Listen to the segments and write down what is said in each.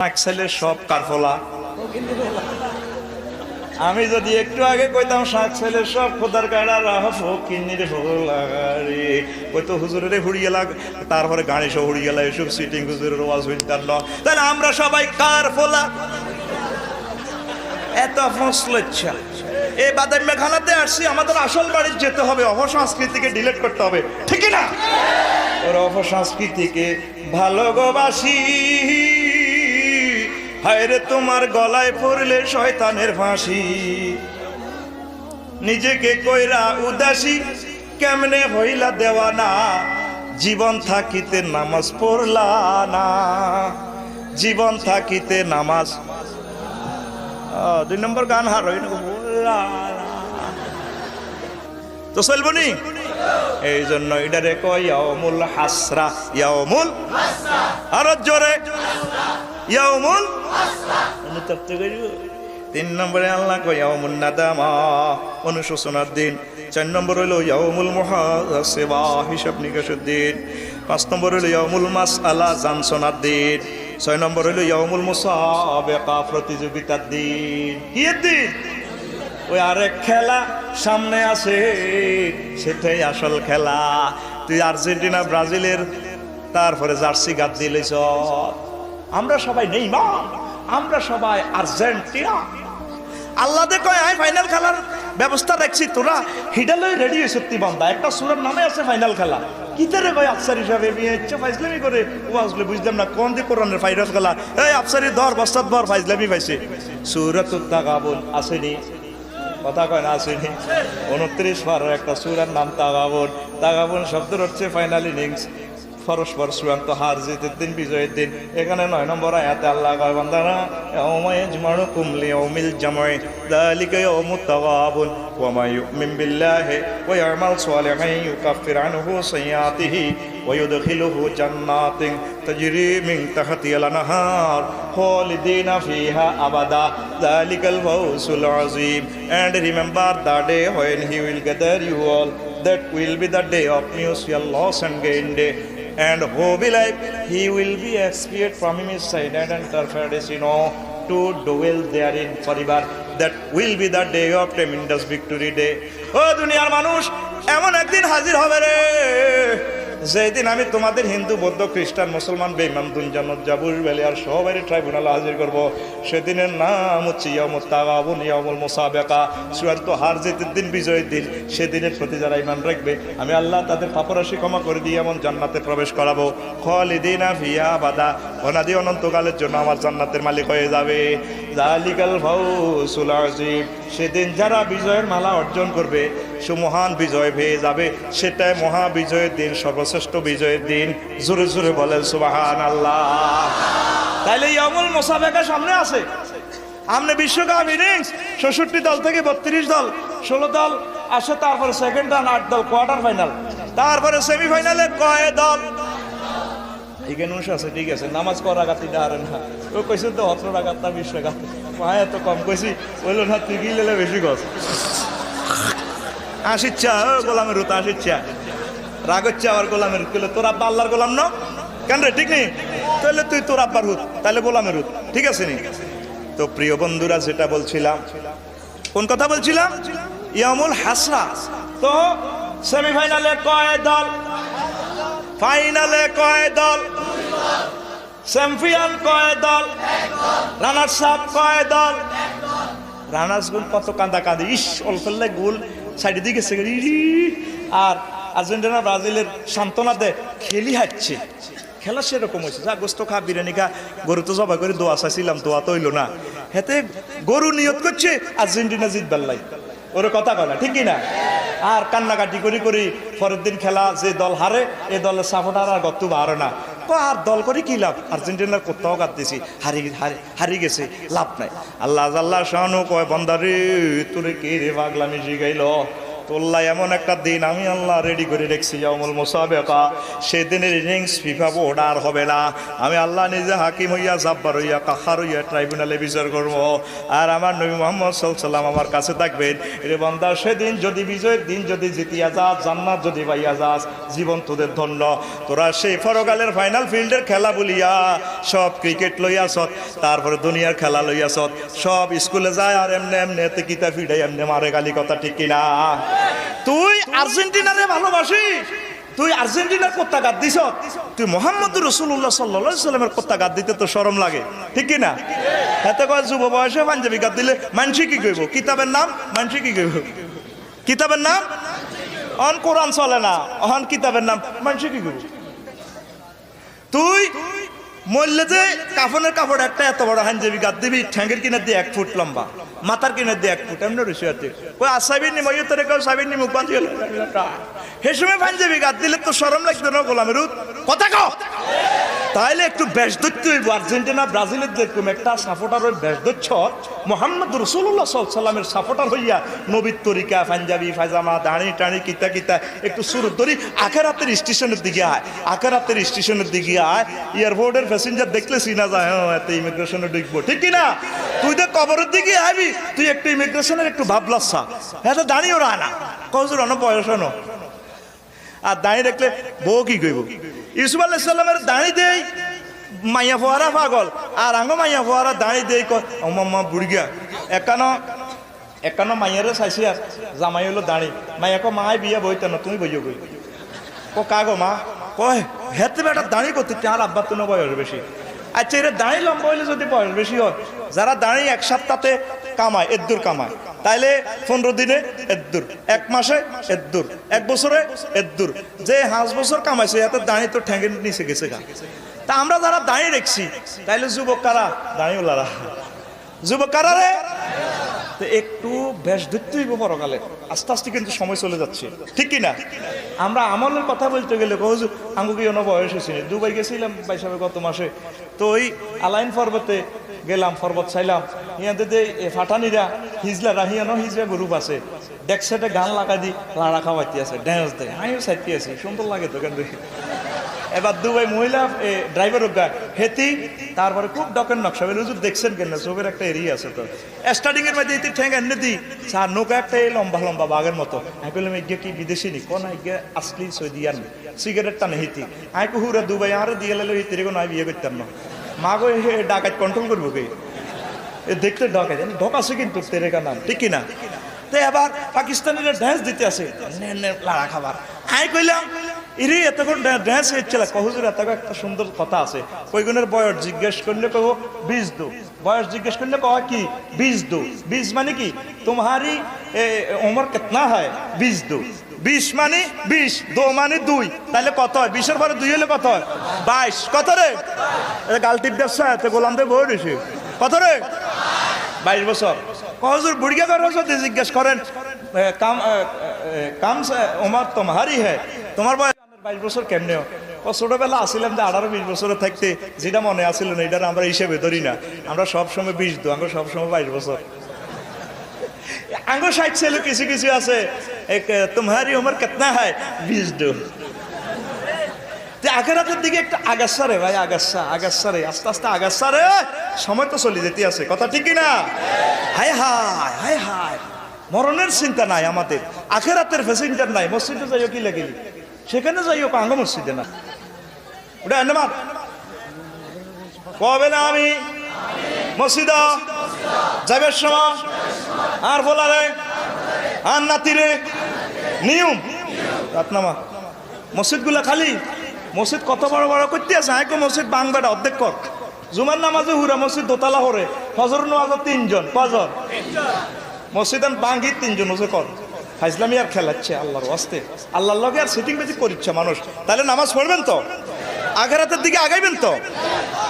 শাকসাইলের সব কারফলা। আমি যদি একটু আগে কইতাম শাকসাইলের সব খোদার কাড়া রাহ ফকিন্নির ভোলারে কইতো হুজুরের হুড়ি গেলা, তারপরে গাড়ি সহ হুড়ি গেলা, এসব সিটিং হুজুরের ওয়াজ হইতার ন। তাহলে আমরা সবাই কারফলা, এত ফসলেচ্ছা। এই বাদামি খানাতে আসছি, আমাদের আসল বাড়ি যেতে হবে, অপসংস্কৃতিকে ডিলিট করতে হবে, ঠিক না? ওর অপসংস্কৃতিকে ভালোবাসি, হায়রে তোমার গলায় পড়লে শয়তানের ফাঁসি। নিজেকে কইরা উদাসী, কেমনে হইলা দেওয়ানা, জীবন থাকিতে নামাজ পড়লা না, জীবন থাকিতে নামাজ। 2 নম্বর গান হার হই না তো চলবো নি। এই জন্য এটারে কয় ইয়াউমুল হাসরা, ইয়াউমুল হাসরা, আরো জোরে ইয়াউমুল হাসরা। অনুতপ্ত করিব। 3 নম্বরে আল্লাহ কয় ইয়াউমুন নাদামা, অনুশোচনার দিন। 4 নম্বর হইল ইয়াউমুল মুহাসাবা, হিসাব নিকাশের দিন। 5 নম্বর হইল ইয়াউমুল মাসআলা, জানশোনার দিন। 6 নম্বর হইল ইয়াউমুল মুসাবাকা, প্রতিযোগিতার দিন। কি দিন? ওই আরেক খেলা সামনে আছে, সেটাই আসল খেলা। তুই আর্জেন্টিনা ব্রাজিলের তারপরে জার্সি গাদ দিলেছ। আমরা সবাই নেইমার, আমরা সবাই আর্জেন্টিনা। আল্লাহ দে কয় আই ফাইনাল খেলার ব্যবস্থা রাখছি, তোরা হিডালই রেডি হয়ে সত্যি বান্দা। একটা সূরার নামে আছে ফাইনাল খেলা। কিতারে কয় আফসার হিসাবে বিয়ে ইচ্ছা ফাইজলামি করে ও আসলে বুঝলাম না কোন দিয়ে কোরআনের ফাইনাল খেলা। এই আফসারি ধর বস্তাদ ভর ফাইজলামি পাইছে। সূরাতুত তাগাবুন আসেনি, কথা কয় না আসেনি? 29 পারার একটা সূরার নাম তাগাবুন। তাগাবুন শব্দের হচ্ছে ফাইনাল ইনিংস, পরস্পর চূড়ান্ত হার জিতের দিন, বিজয়ের দিন। এখানে 9 নম্বর আয়াতে আল্লাহ কয় বান্দারা ইয়াউমা ইয়াজমাউকুম লিয়াউমিল জামঈ যালিকা ইয়াউমুত তাগাবুন ওয়া মা ইউমিন বিল্লাহি ওয়া ইয়ামাল সালিহান ইউকাফির আনহু সাইয়্যাতিহি ওয়া ইউদখিলুহু জান্নাতিন তাজরি মিন তাহতিহাল আনহার খালিদিনা ফিহা আবাদা যালিকাল ফাওজুল আযীম। And remember the day when he will gather you all, that will be the day of mutual loss and gain day. And who believe he will be expiated from his side and enter paradise, to dwell therein forever. That will be the day of tremendous victory day. ও দুনিয়ার মানুষ, এমন একদিন হাজির হবে রে, যেদিন আমি তোমাদের হিন্দু, বৌদ্ধ, খ্রিস্টান, মুসলমান, বেঈমান, দুনজানত, জাবুর, বেলিয়ার সবাই ট্রাইব্যুনালে হাজির করব। সেদিনের নাম হচ্ছে ইয়াউমুত তাগাবুন, ইয়াউমুল মুসাবাকা, চূড়ান্ত হার জিতের দিন, বিজয়ের দিন। সেদিনের প্রতি যারা ঈমান রাখবে, আমি আল্লাহ তাদের পাপরাশি ক্ষমা করে দিয়ে এমন জান্নাতে প্রবেশ করাবো। খালিদিনা ফিহা আবাদা, অনাদি অনন্তকালের জন্য আমার জান্নাতের মালিক হয়ে যাবে। যালিকাল ফাওজুল আযীম। সেদিন যারা বিজয়ের মালা অর্জন করবে, সুমহান বিজয় পেয়ে যাবে। সেটাই মহা বিজয়ের দিন, সর্বশ্রেষ্ঠ বিজয়ের দিন। জোরে জোরে বলেন সুবহানাল্লাহ। তাইলে ইয়াউমুল মুসাবাকা সামনে আছে। আমনে বিশ্বকাপ ইনিংস 66 দল থেকে 32 দল, 16 দল আসে, তারপরে সেকেন্ড রান 8 দল, কোয়ার্টার ফাইনাল, তারপরে সেমিফাইনালে কয় দল? এখানে আছে, ঠিক আছে। নামাজ করা গাতি ডারে না, ও কইছে তো 17 রাকাত না 20 রাকাত, পায় এত কম কইছি, বললো না তুই গিলে বেশি গছ। আসিচ্ছা গোলামের রুত, আসিচ্ছা রাগ হচ্ছে আবার গোলামের রুত। তোর আব্বা আল্লাহর গোলাম না কেন রে? ঠিক নেই? তাহলে তুই তোর আব্বার হুত, তাহলে গোলামের হুত, ঠিক আছে নি? তো প্রিয় বন্ধুরা, যেটা বলছিলাম, কোন কথা বলছিলাম? ইয়াউমুল হাসরা। তো সেমিফাইনালে কয় দল? ফাইনালে কয় দল? চ্যাম্পিয়ন কয় দল? রানার্স আপ কয় দল? রানার্স গুল কত কান্দা কাঁদে, ইস অল্পেল্লে গুল সাইডে দিকে গেছে। আর আর্জেন্টিনা ব্রাজিলের সান্ত্বনা দেয়, খেলি হাঁটছে। খেলা সেরকম হয়েছে, যা গোস্ত খা, বিরিয়ানি খা, গরু তো জবাই করে দোয়া চাইছিলাম, দোয়া তো হইলো না। হেতে গরু নিয়ত করছে আর্জেন্টিনা জিতবার লাই, ওর কথা কয় না, ঠিক কিনা? আর কান্নাকাটি করি করি পরের দিন খেলা, যে দল হারে এ দলের সাপোর্টার আর গত্তু হারে না। আর দল করে কি লাভ? আর্জেন্টিনার কোথাও কাঁদতেছি, হারিয়ে গেছে, লাভ নাই। আল্লাহ আল্লাহ শানু কয় বান্দারে তোরে কে রে পাগলামি শিখাইল? তোল্লা এমন একটা দিন আমি আল্লাহ রেডি করে রেখেছি ইয়াউমুল মুসাবাকা, সেদিনের ইনিংস ফিফা বোর্ড আর হবে না। আমি আল্লাহ নিজে হাকিম হইয়া জাব্বার হইয়া কাহার হইয়া ট্রাইব্যুনালে বিচার করব, আর আমার নবী মুহাম্মদ সাল্লাল্লাহু আলাইহি ওয়াসাল্লাম আমার কাছে থাকবেন। রে বান্দা, সেদিন যদি বিজয়ের দিন যদি জিতিয়া যাস, জান্নাত যদি পাইয়া যাস, জীবন তোদের ধন্য। তোরা সেই পরকালের ফাইনাল ফিল্ডের খেলা বলিয়া সব ক্রিকেট লইয়াছ, তারপরে দুনিয়ার খেলা লইয়াছ, সব স্কুলে যায় আর এমনি এমনি এতে কিতা ফিডাই এমনি মারে গালি, কথা ঠিক কিনা? তুই আর্জেন্টিনারে ভালোবাসিস, তুই আর্জেন্টিনার পতাকা দিছ, তুই মুহাম্মদুর রাসূলুল্লাহ সাল্লাল্লাহু আলাইহি ওয়াসাল্লামের পতাকা দিতে তো শরম লাগে, ঠিক কি না? এত কয় যুব বয়সে পাঞ্জাবি গাদ দিলে মানসি কি কইব? কিতাবের নাম মানসি কি কইব? কিতাবের নাম অন কোরআন চলে না, অহন কিতাবের নাম মানসি কি কইব? তুই মরলে যে কাফনের কাপড় একটা এত বড় পাঞ্জাবি গাদ দিবি, ঠ্যাঙ্গের কিনার দিয়ে 1 ফুট লম্বা, মাথার কিনার দিয়ে 1 ফুট, এমনি রয়েছে ওই আসাবির নি ময়ূর তোরে কেউ সাবির নি মুখ বাঁধিয়ে হে সময় পাঞ্জাবি গাদ দিলে তো শরম লাগতো না? গোলামের কথা কও। তাইলে একটু বেশ ধরতে হইব। আর্জেন্টিনা ব্রাজিলের যেরকম একটা সাপোর্টার ওই বেশ ধরছ, মুহাম্মদ রাসূলুল্লাহ সাল্লাল্লাহু আলাইহি ওয়াসাল্লামের সাপোর্টার হইয়া নবীর তরিকা পাঞ্জাবি পায়জামা দাড়ি টাড়ি কিতা কিতা একটু সুরত ধরি আখেরাতের স্টেশনের দিকে আয়, আখেরাতের স্টেশনের দিকে আয়। এয়ারপোর্টের প্যাসেঞ্জার দেখলে চিনা যায়, হ্যাঁ এত ইমিগ্রেশনে ঢুকবো, ঠিক কিনা? তুই তো কবরের দিকে আবি, তুই একটু ইমিগ্রেশনের একটু ভাবলাচ্ছা, হ্যাঁ তো দাঁড়িয়েও রায় না, কজুর অন বয়স ন। আর দাঁড়িয়ে দেখলে বউ কি কইব? ইউসুফ আলাইহিস সালামের দাঁড়ি দেই মাইয়া ফোয়ারা পাগল, আর আঙ্গ মাইয়া ফোয়ারা দাঁড়ি দেই কয় ও মাম্মা বুড়িয়া একানো মাইয়ারে চাইছি, আর জামাই হলো দাঁড়ি। মাইয়া কো মাই বিয়া বইতে না, তুমি বইও বই। ও কাগো মা কয় হেতে বেটা দাঁড়ি করতে, আর আব্বার তো বয়স বেশি। আচ্ছা এরা দাঁড়ি লম্বা হইলে যদি বয়স বেশি হয়, যারা দাঁড়ি 1 সপ্তাহে কামায়, এদ্দুর কামায়, তাইলে 15 দিনে এদ্দুর, 1 মাসে এদ্দুর, 1 বছরে এদ্দুর। যে 5 বছর কামাইছে এত দাঁড়ি তো ঠ্যাঙ্গের নিচে গেছে গা। তা আমরা যারা দাঁড়িয়ে রেখছি, তাইলে যুবক কারা? দাঁড়িওয়ালারা। যুবক কারা রে? একটু বেশ ধরতে হইব পরকালে, আস্তে আস্তে কিন্তু সময় চলে যাচ্ছে, ঠিক কিনা? আমরা আমলের কথা বলতে গেলে আঙ্গুকি অন্য বয়স হয়েছে, দুবাই গেছিলাম বাইসাবে গত মাসে, তো ওই আলাইন পর্বতে গেলাম, পর্বত চাইলাম, ইয়াদের ফাটানিরা হিজলারা হিয়ানো হিজরা গ্রুপ আছে, ডেকসেটে গান লাগা দি লাড়া খাওয়াইতে আছে, ড্যান্স দেয়, আমিও চাইতে আছি, সুন্দর লাগে তো কিন্তু। এবার দুবাই মহিলা ড্রাইভার হেতি, তারপরে খুব ডকের নকশা হুজুর দেখছেন কেন, চোখের একটা এরিয়া আছে তো স্টার্টিং এর মধ্যে ঠেঙ্গা এনে দিই, স্যার নৌকা একটা লম্বা লম্বা বাঘের মতো। আমি বললাম এগিয়ে কি বিদেশি নি? কোন এগিয়ে আসলি সৌদিয়ান, সিগারেট টানে হিতি। আমি হুরা দুবাই আরো দিয়ে গেলে হিতিরে কোনো বিয়ে করতাম না। মা গো ডাকাত কন্ট্রোল করবো কে? দেখতে ডকাই ঢকাছে কিন্তু তেরেকা নাম, ঠিক কিনা? তো এবার পাকিস্তানিরা ড্যান্স দিতে আসে, লাড়া খাবার। আমি কইলাম ইরে এতক্ষণ ড্যান্স হচ্ছিল, কহুজুর এত একটা সুন্দর কথা আছে, কইগুনের বয়স জিজ্ঞেস করলে কহ 20 দো, বয়স জিজ্ঞেস করলে কহ কি 20 দো, 20 মানে কি তোমারি উমর কেতনা হয়? 20 দো, 20 মানে 20, দো মানে 2, তাহলে কত হয়? 20-এর পরে 2 হলে কত হয়? 22। কত রে? গালটিপ ব্যবসা এত গোলাম দেব হয়েছে, কত রে? 22 বছর। কহুজুর বুড়িয়া করার সাথে জিজ্ঞেস করেন কাম উমর তোমারি হ্যাঁ, তোমার বয়স 22 বছর কেমনে? ছোটবেলা আসছিলাম যে 18-20 বছরে থাকতে যেটা মনে আসছিল না, এটা আমরা হিসেবে ধরি না, আমরা সবসময় 20 দো, আমরা সবসময় 22 বছর। আঙ্গো 60 ছেলে কিছু কিছু আছে, তোমারি উমর কেতনা হয়? 20 দো। আখেরাতের দিকে একটা আগাছা রে ভাই, আগাছা রে, আস্তে আস্তে আগাছা রে, সময় তো চলে যেতে আছে, কথা ঠিক কিনা? হায় হায় হায় হায়, মরণের চিন্তা নাই আমাদের, আখেরাতের প্যাসেঞ্জার নাই। মসজিদে যাইও কি লাগিলি, সেখানে যাইও আঙ্গ মসজিদে না, ওটা এনমার কবে না আমি মসজিদ যাইবার সময় আর বলারে আর নাতিরে নিয়ম রাতনামা। মসজিদ গুলা খালি, মসজিদ কত বড় বড় করতে আছে, আইকো মসজিদ বাংলাটা অর্ধেক কর। জুমার নামাজে হুরা মসজিদ দোতলা হরে, ফজর নামাজে 3 জন, কজন? মসজিদ বাঙ্গি 3 জন ওসে কর। ফাইজলামি আর খেলাচ্ছে আল্লাহর ওয়াস্তে, আল্লাহর লগে আর সিটিং বেজি করিচ্ছে মানুষ, তাহলে নামাজ পড়বেন তো, আখেরাতের দিকে আগাইবেন তো।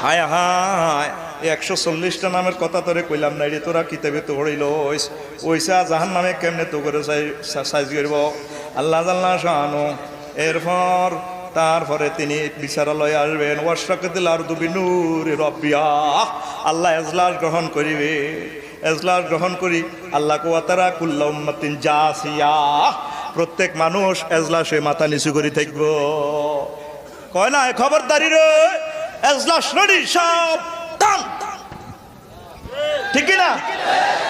হায় হায়, 140টা নামের কথা তোরে কইলাম না রে, তোরা কিতাবে তো পড়িল ওইসা জাহান নামে কেমনে তো করে সাইজ করব আল্লাহ জাল্লা শানু। এরপর তারপরে তিনি বিচারালয়ে আসবেন, ওয়াশরাকাতিল আরদু বিনুরি রাব্বিহা, আল্লাহ এজলাস গ্রহণ করিবে। এজলাস গ্রহণ করি আল্লাহ কুওয়াতারা কুল্লু উম্মাতিন জাসিয়া, প্রত্যেক মানুষ এজলাসে মাথা নিচু করে থাকবো। কয় না খবরদারি রে, এজলাস রেডি সব টান, ঠিক কি না?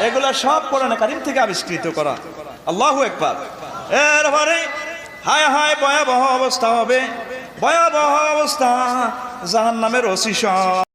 এগুলা সব কোরআনে কারীম থেকে আবিষ্কৃত করা। আল্লাহু আকবার। এরপরে হায় হায় ভয়াবহ অবস্থা হবে, ভয়াবহ অবস্থা, জাহান্নামের ওসি সব